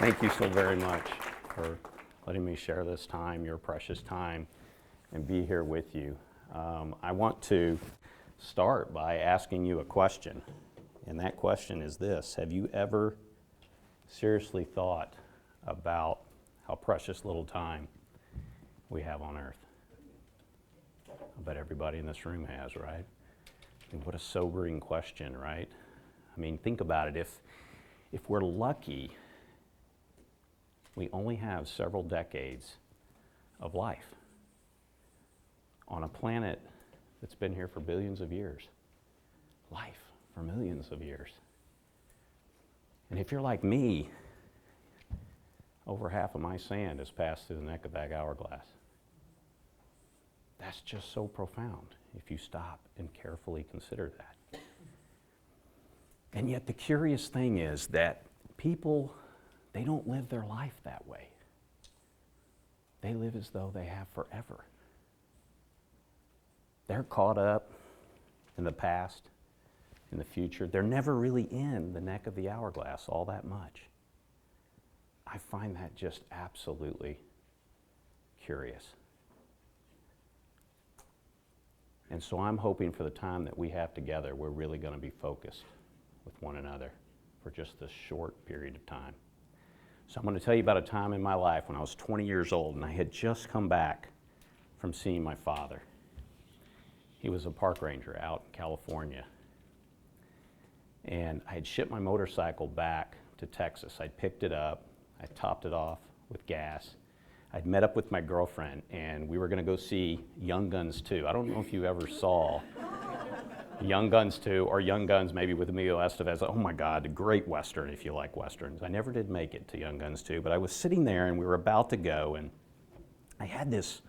Thank you so very much for letting me share this time, your precious time, and be here with you. I want to start by asking you a question, and that question is this: have you ever seriously thought about how precious little time we have on earth? I bet everybody in this room has, right? And what a sobering question, right? I mean, think about it. If we're lucky, we only have several decades of life on a planet that's been here for billions of years. Life for millions of years. And if you're like me, over half of my sand has passed through the neck of that hourglass. That's just so profound if you stop and carefully consider that. And yet the curious thing is that people, they don't live their life that way. They live as though they have forever. They're caught up in the past, in the future. They're never really in the neck of the hourglass all that much. I find that just absolutely curious. And so I'm hoping for the time that we have together, we're really going to be focused with one another for just this short period of time. So I'm going to tell you about a time in my life when I was 20 years old and I had just come back from seeing my father. He was a park ranger out in California. And I had shipped my motorcycle back to Texas. I'd picked it up, I topped it off with gas. I'd met up with my girlfriend and we were going to go see Young Guns 2. I don't know if you ever saw Young Guns 2 or Young Guns maybe with Emilio Estevez. Oh my God, a great Western if you like Westerns. I never did make it to Young Guns 2, but I was sitting there and we were about to go and I had this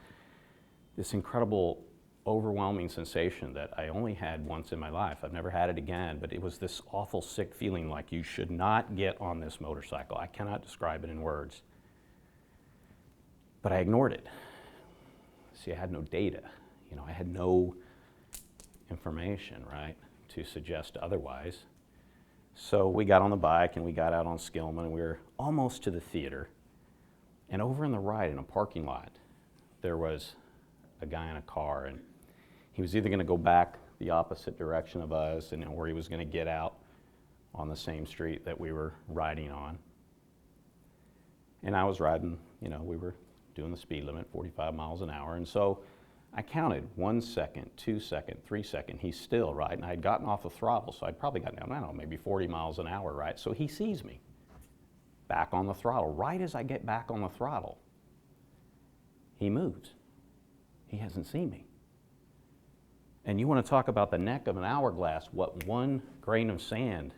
incredible, overwhelming sensation that I only had once in my life. I've never had it again, but it was this awful sick feeling like you should not get on this motorcycle. I cannot describe it in words. But I ignored it. See, I had no data. I had no information, right, to suggest otherwise. So we got on the bike and we got out on Skillman and we were almost to the theater. And over on the right in a parking lot, there was a guy in a car and he was either going to go back the opposite direction of us or he was going to get out on the same street that we were riding on. And I was riding, we were doing the speed limit, 45 miles an hour. And so I counted 1 second, 2 seconds, 3 seconds. He's still, right? And I had gotten off the throttle, so I'd probably gotten down, I don't know, maybe 40 miles an hour, right? So he sees me back on the throttle. Right as I get back on the throttle, he moves. He hasn't seen me. And you want to talk about the neck of an hourglass, what one grain of sand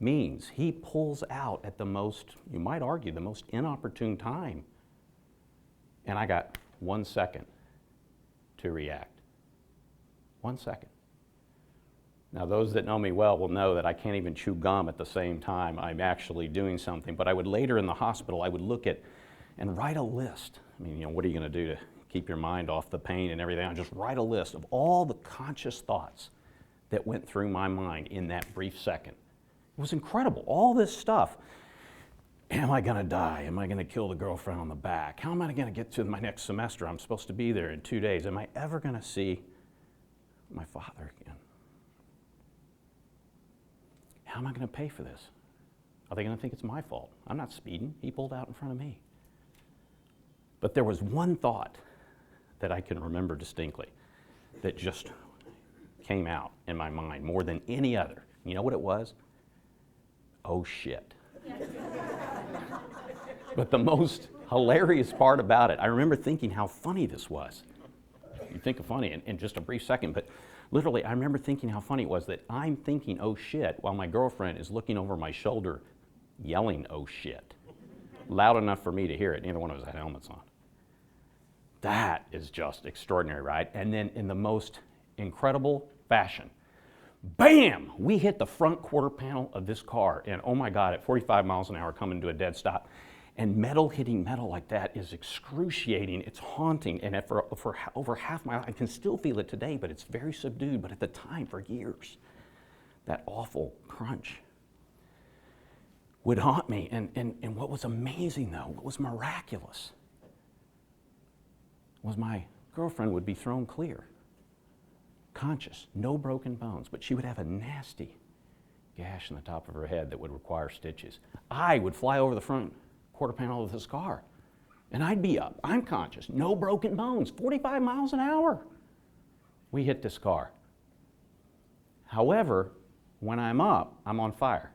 means. He pulls out at the most, you might argue, the most inopportune time. And I got 1 second to react. 1 second. Now, those that know me well will know that I can't even chew gum at the same time I'm actually doing something. But I would later in the hospital, I would look at and write a list. I mean, what are you going to do to keep your mind off the pain and everything? I just write a list of all the conscious thoughts that went through my mind in that brief second. It was incredible. All this stuff. Am I going to die? Am I going to kill the girlfriend on the back? How am I going to get to my next semester? I'm supposed to be there in 2 days. Am I ever going to see my father again? How am I going to pay for this? Are they going to think it's my fault? I'm not speeding. He pulled out in front of me. But there was one thought that I can remember distinctly that just came out in my mind more than any other. You know what it was? Oh shit. But the most hilarious part about it, I remember thinking how funny this was. You think of funny in just a brief second, but literally I remember thinking how funny it was that I'm thinking, oh shit, while my girlfriend is looking over my shoulder yelling, oh shit, loud enough for me to hear it. Neither one of us had helmets on. That is just extraordinary, right? And then in the most incredible fashion, bam, we hit the front quarter panel of this car, and oh my God, at 45 miles an hour coming to a dead stop. And metal hitting metal like that is excruciating, it's haunting, and for over half my life, I can still feel it today, but it's very subdued, but at the time, for years, that awful crunch. would haunt me. And what was amazing, though, what was miraculous, was my girlfriend would be thrown clear, conscious, no broken bones, but she would have a nasty gash in the top of her head that would require stitches. I would fly over the front quarter panel of this car, and I'd be up. I'm conscious, no broken bones, 45 miles an hour. We hit this car. However, when I'm up, I'm on fire.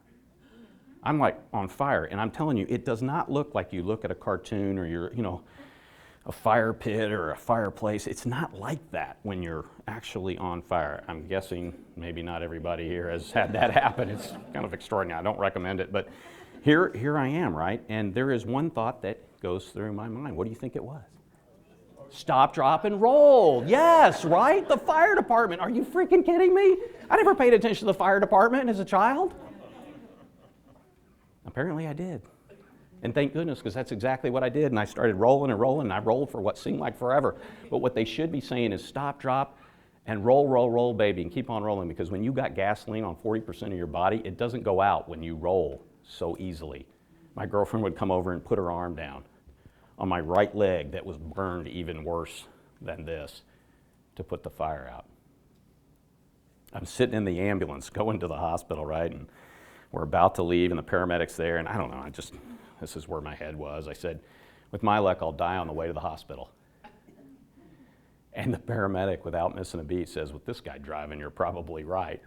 I'm like on fire, and I'm telling you, it does not look like you look at a cartoon or you're, a fire pit or a fireplace. It's not like that when you're actually on fire. I'm guessing maybe not everybody here has had that happen. It's kind of extraordinary. I don't recommend it, but here I am, right? And there is one thought that goes through my mind. What do you think it was? Stop, drop, and roll. Yes, right? The fire department. Are you freaking kidding me? I never paid attention to the fire department as a child. Apparently I did. And thank goodness, because that's exactly what I did. And I started rolling and rolling, and I rolled for what seemed like forever. But what they should be saying is stop, drop, and roll, roll, roll, baby, and keep on rolling. Because when you got gasoline on 40% of your body, it doesn't go out when you roll so easily. My girlfriend would come over and put her arm down on my right leg that was burned even worse than this to put the fire out. I'm sitting in the ambulance going to the hospital, right? And we're about to leave, and the paramedic's there, and I don't know, this is where my head was. I said, with my luck, I'll die on the way to the hospital. And the paramedic, without missing a beat, says, with this guy driving, you're probably right.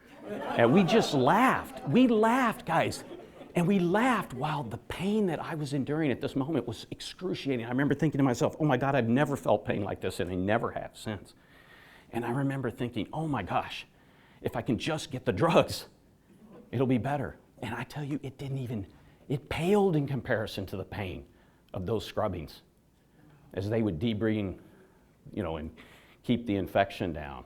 And we just laughed. We laughed, guys. And we laughed while the pain that I was enduring at this moment was excruciating. I remember thinking to myself, oh my God, I've never felt pain like this, and I never have since. And I remember thinking, oh my gosh, if I can just get the drugs, it'll be better. And I tell you, it paled in comparison to the pain of those scrubbings as they would debrine, and keep the infection down.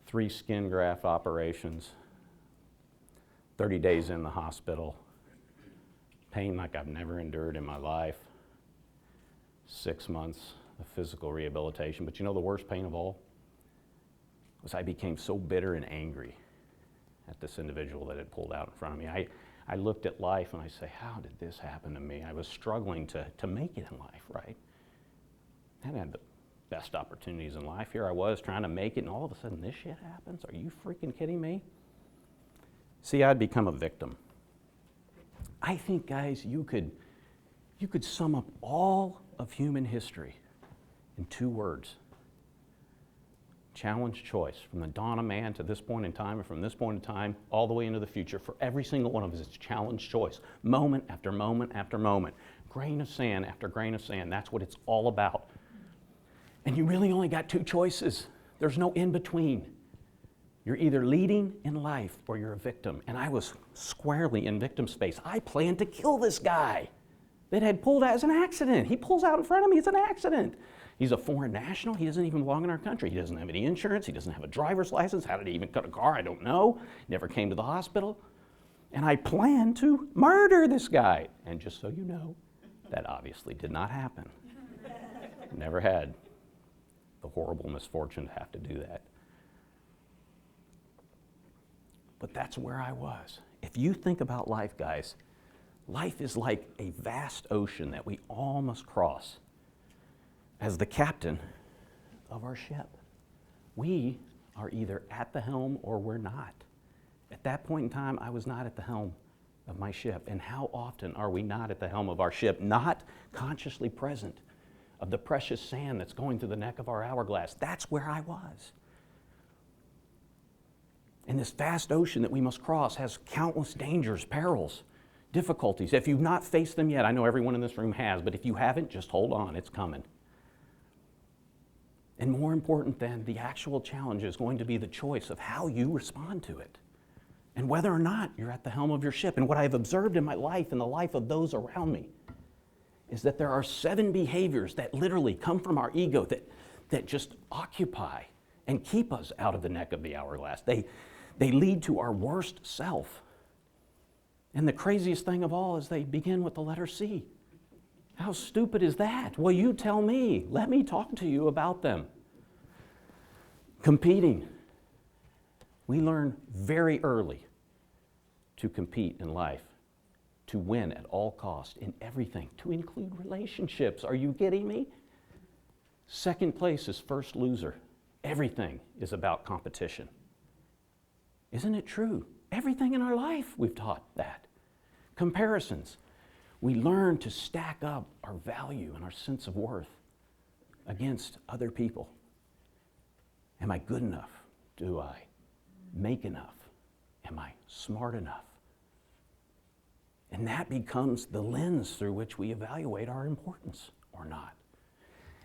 3 skin graft operations, 30 days in the hospital, pain like I've never endured in my life, 6 months of physical rehabilitation. But the worst pain of all was I became so bitter and angry at this individual that had pulled out in front of me. I looked at life and I say, how did this happen to me? I was struggling to make it in life, right? I hadn't had the best opportunities in life. Here I was trying to make it, and all of a sudden this shit happens? Are you freaking kidding me? See, I'd become a victim. I think, guys, you could sum up all of human history in 2 words. Challenge choice. From the dawn of man to this point in time, and from this point in time all the way into the future, for every single one of us, it's challenge choice. Moment after moment after moment. Grain of sand after grain of sand. That's what it's all about. And you really only got 2 choices. There's no in between. You're either leading in life or you're a victim. And I was squarely in victim space. I planned to kill this guy that had pulled out as an accident. He pulls out in front of me. It's an accident. He's a foreign national. He doesn't even belong in our country. He doesn't have any insurance. He doesn't have a driver's license. How did he even cut a car? I don't know. Never came to the hospital. And I planned to murder this guy. And just so you know, that obviously did not happen. Never had the horrible misfortune to have to do that. But that's where I was. If you think about life, guys, life is like a vast ocean that we all must cross as the captain of our ship. We are either at the helm or we're not. At that point in time, I was not at the helm of my ship. And how often are we not at the helm of our ship, not consciously present of the precious sand that's going through the neck of our hourglass? That's where I was. And this vast ocean that we must cross has countless dangers, perils, difficulties. If you've not faced them yet, I know everyone in this room has, but if you haven't, just hold on, it's coming. And more important than the actual challenge is going to be the choice of how you respond to it and whether or not you're at the helm of your ship. And what I've observed in my life and the life of those around me is that there are 7 behaviors that literally come from our ego that just occupy and keep us out of the neck of the hourglass. They lead to our worst self. And the craziest thing of all is they begin with the letter C. How stupid is that? Well, you tell me. Let me talk to you about them. Competing. We learn very early to compete in life, to win at all costs in everything, to include relationships. Are you kidding me? Second place is first loser. Everything is about competition. Isn't it true? Everything in our life we've taught that. Comparisons. We learn to stack up our value and our sense of worth against other people. Am I good enough? Do I make enough? Am I smart enough? And that becomes the lens through which we evaluate our importance or not.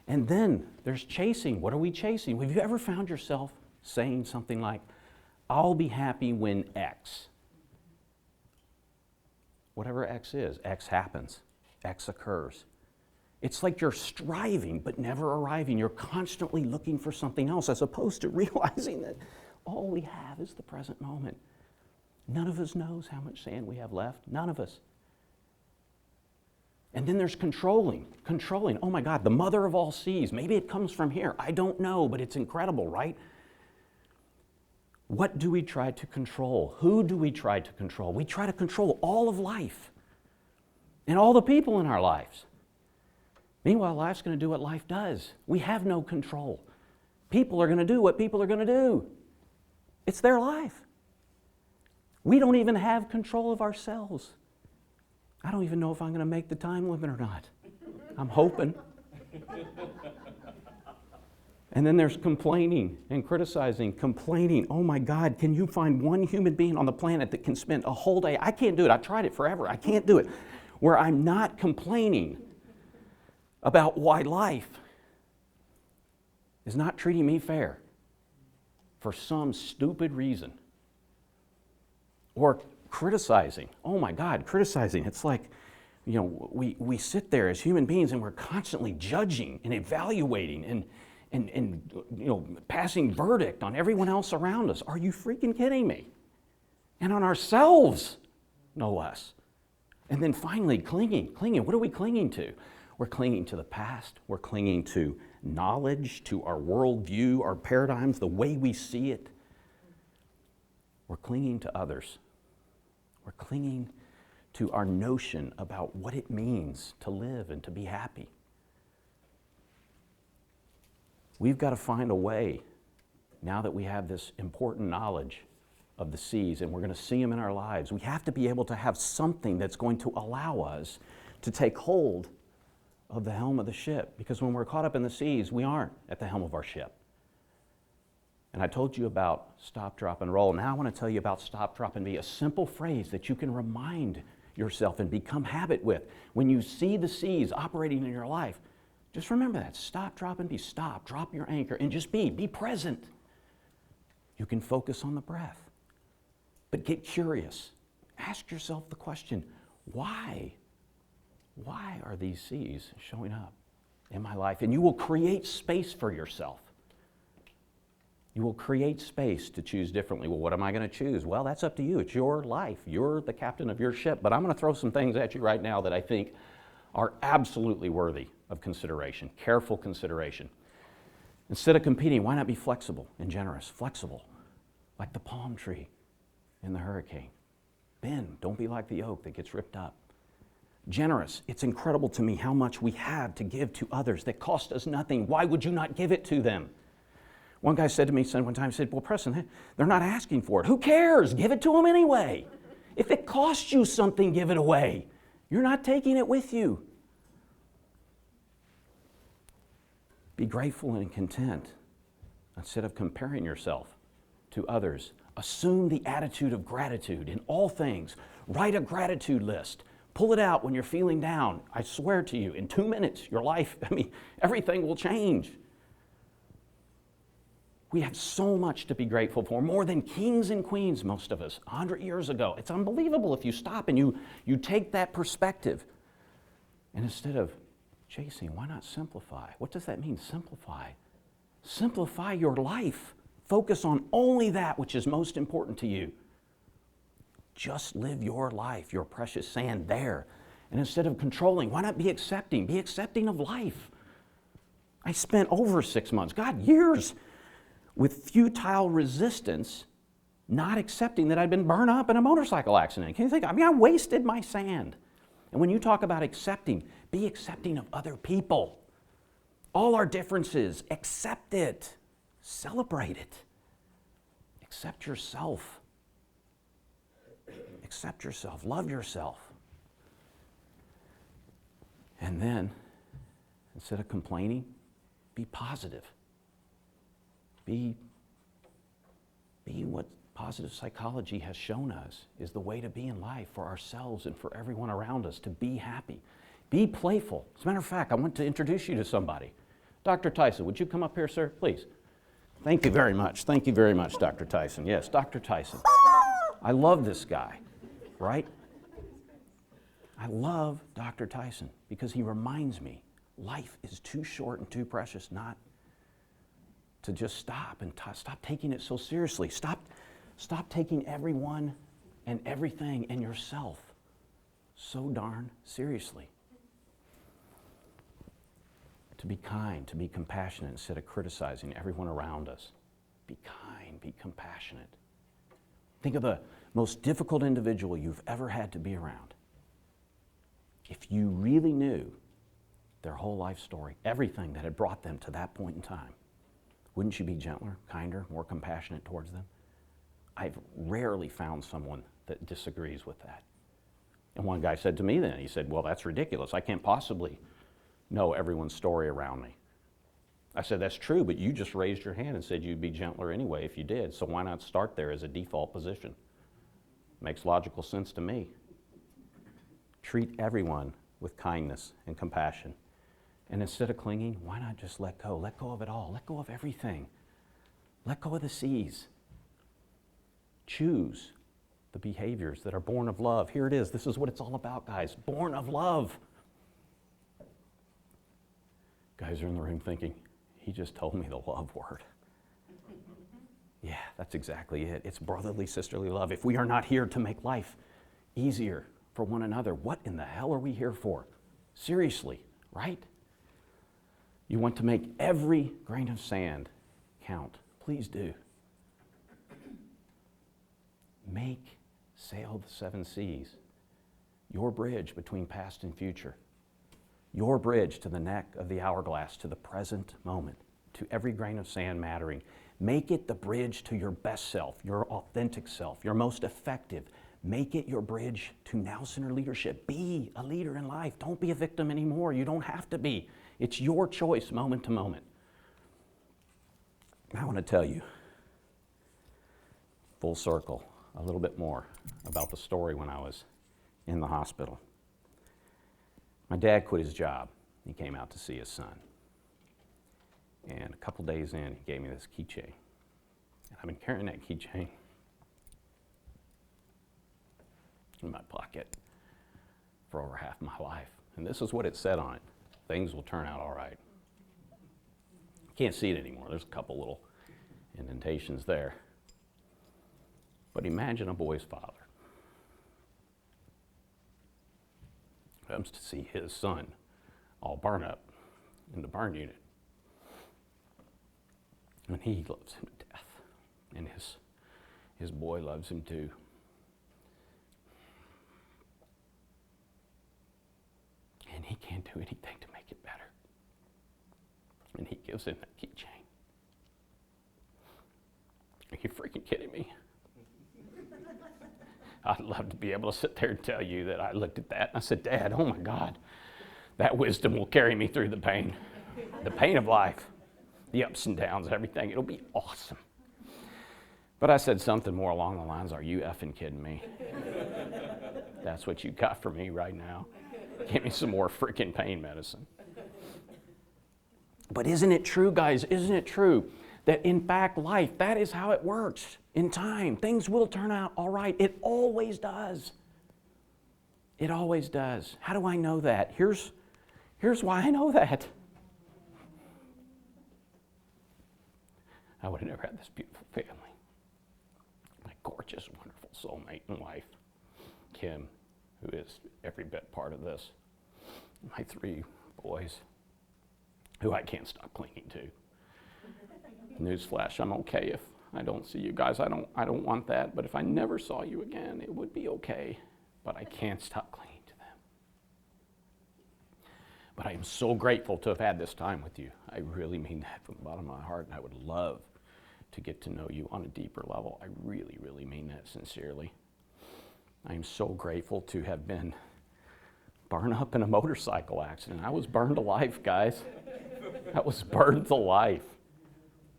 And then there's chasing. What are we chasing? Have you ever found yourself saying something like, I'll be happy when X? Whatever X is, X happens, X occurs. It's like you're striving but never arriving. You're constantly looking for something else as opposed to realizing that all we have is the present moment. None of us knows how much sand we have left. None of us. And then there's controlling. Oh my God, the mother of all seas. Maybe it comes from here. I don't know, but it's incredible, right? What do we try to control? Who do we try to control? We try to control all of life and all the people in our lives. Meanwhile, life's going to do what life does. We have no control. People are going to do what people are going to do. It's their life. We don't even have control of ourselves. I don't even know if I'm going to make the time limit or not. I'm hoping. And then there's complaining and criticizing, complaining. Oh my God, can you find one human being on the planet that can spend a whole day? I can't do it. I've tried it forever. I can't do it. Where I'm not complaining about why life is not treating me fair for some stupid reason. Or criticizing. Oh my God, criticizing. It's like, you know, we sit there as human beings and we're constantly judging and evaluating and you know, passing verdict on everyone else around us. Are you freaking kidding me? And on ourselves, no less. And then finally, clinging. What are we clinging to? We're clinging to the past. We're clinging to knowledge, to our worldview, our paradigms, the way we see it. We're clinging to others. We're clinging to our notion about what it means to live and to be happy. We've got to find a way, now that we have this important knowledge of the seas and we're going to see them in our lives, we have to be able to have something that's going to allow us to take hold of the helm of the ship. Because when we're caught up in the seas, we aren't at the helm of our ship. And I told you about stop, drop, and roll. Now I want to tell you about stop, drop, and be, a simple phrase that you can remind yourself and become habit with. When you see the seas operating in your life, just remember that. Stop, drop, and be. Stop, drop your anchor, and just be. Be present. You can focus on the breath. But get curious. Ask yourself the question, why? Why are these seas showing up in my life? And you will create space for yourself. You will create space to choose differently. Well, what am I going to choose? Well, that's up to you. It's your life. You're the captain of your ship. But I'm going to throw some things at you right now that I think are absolutely worthy of consideration, careful consideration. Instead of competing, why not be flexible and generous? Flexible, like the palm tree in the hurricane. Bend, don't be like the oak that gets ripped up. Generous, it's incredible to me how much we have to give to others that cost us nothing. Why would you not give it to them? One guy said to me one time, he said, well, Preston, they're not asking for it. Who cares? Give it to them anyway. If it costs you something, give it away. You're not taking it with you. Be grateful and content instead of comparing yourself to others. Assume the attitude of gratitude in all things. Write a gratitude list. Pull it out when you're feeling down. I swear to you, in 2 minutes, your life, everything will change. We have so much to be grateful for, more than kings and queens, most of us, 100 years ago. It's unbelievable if you stop and you take that perspective. And instead of chasing, why not simplify? What does that mean, simplify? Simplify your life. Focus on only that which is most important to you. Just live your life, your precious sand there. And instead of controlling, why not be accepting? Be accepting of life. I spent over 6 months, God, years, with futile resistance Not accepting that I'd been burned up in a motorcycle accident. Can you think? I mean, I wasted my sand. And when you talk about accepting, be accepting of other people. All our differences, accept it. Celebrate it. Accept yourself. Accept yourself. Love yourself. And then, instead of complaining, be positive. Be what positive psychology has shown us is the way to be in life for ourselves and for everyone around us, to be happy. Be playful. As a matter of fact, I want to introduce you to somebody. Dr. Tyson, would you come up here, sir, please? Thank you very much. Thank you very much, Dr. Tyson. Yes, Dr. Tyson. I love this guy, right? I love Dr. Tyson because he reminds me life is too short and too precious not to just stop and stop taking it so seriously. Stop taking everyone and everything and yourself so darn seriously. To be kind, to be compassionate instead of criticizing everyone around us. Be kind, be compassionate. Think of the most difficult individual you've ever had to be around. If you really knew their whole life story, everything that had brought them to that point in time, wouldn't you be gentler, kinder, more compassionate towards them? I've rarely found someone that disagrees with that. And one guy said to me then, he said, well, that's ridiculous. I can't possibly know everyone's story around me. I said, that's true, but you just raised your hand and said you'd be gentler anyway if you did, so why not start there as a default position? Makes logical sense to me. Treat everyone with kindness and compassion. And instead of clinging, why not just let go? Let go of it all. Let go of everything. Let go of the seas. Choose the behaviors that are born of love. Here it is. This is what it's all about, guys. Born of love. Guys are in the room thinking, he just told me the love word. Yeah, that's exactly it. It's brotherly, sisterly love. If we are not here to make life easier for one another, what in the hell are we here for? Seriously, right? You want to make every grain of sand count. Please do. Sail the 7 seas. Your bridge between past and future. Your bridge to the neck of the hourglass, to the present moment, to every grain of sand mattering. Make it the bridge to your best self, your authentic self, your most effective. Make it your bridge to now-centered leadership. Be a leader in life. Don't be a victim anymore. You don't have to be. It's your choice moment to moment. I want to tell you, full circle, a little bit more about the story when I was in the hospital. My dad quit his job. He came out to see his son. And a couple days in, he gave me this keychain. And I've been carrying that keychain in my pocket for over half my life. And this is what it said on it. Things will turn out all right. Can't see it anymore. There's a couple little indentations there. But imagine a boy's father comes to see his son all burned up in the burn unit. And he loves him to death. And his boy loves him too. And he can't do anything to make it better. And he gives him that keychain. Are you freaking kidding me? I'd love to be able to sit there and tell you that I looked at that and I said, Dad, oh my God, that wisdom will carry me through the pain of life, the ups and downs, everything. It'll be awesome. But I said something more along the lines, are you effing kidding me? That's what you got for me right now. Give me some more freaking pain medicine. But isn't it true, guys? Isn't it true that in fact life, that is how it works in time? Things will turn out all right. It always does. It always does. How do I know that? Here's why I know that. I would have never had this beautiful family. My gorgeous, wonderful soulmate and wife, Kim, who is every bit part of this. My 3 boys, who I can't stop clinging to. Newsflash, I'm okay if I don't see you guys. I don't want that. But if I never saw you again, it would be okay. But I can't stop clinging to them. But I am so grateful to have had this time with you. I really mean that from the bottom of my heart, and I would love to get to know you on a deeper level. I really, really mean that sincerely. I am so grateful to have been burned up in a motorcycle accident. I was burned to life, guys. I was burned to life.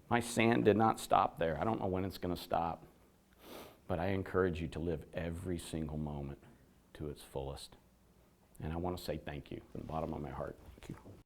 My sand did not stop there. I don't know when it's going to stop. But I encourage you to live every single moment to its fullest. And I want to say thank you from the bottom of my heart. Thank you.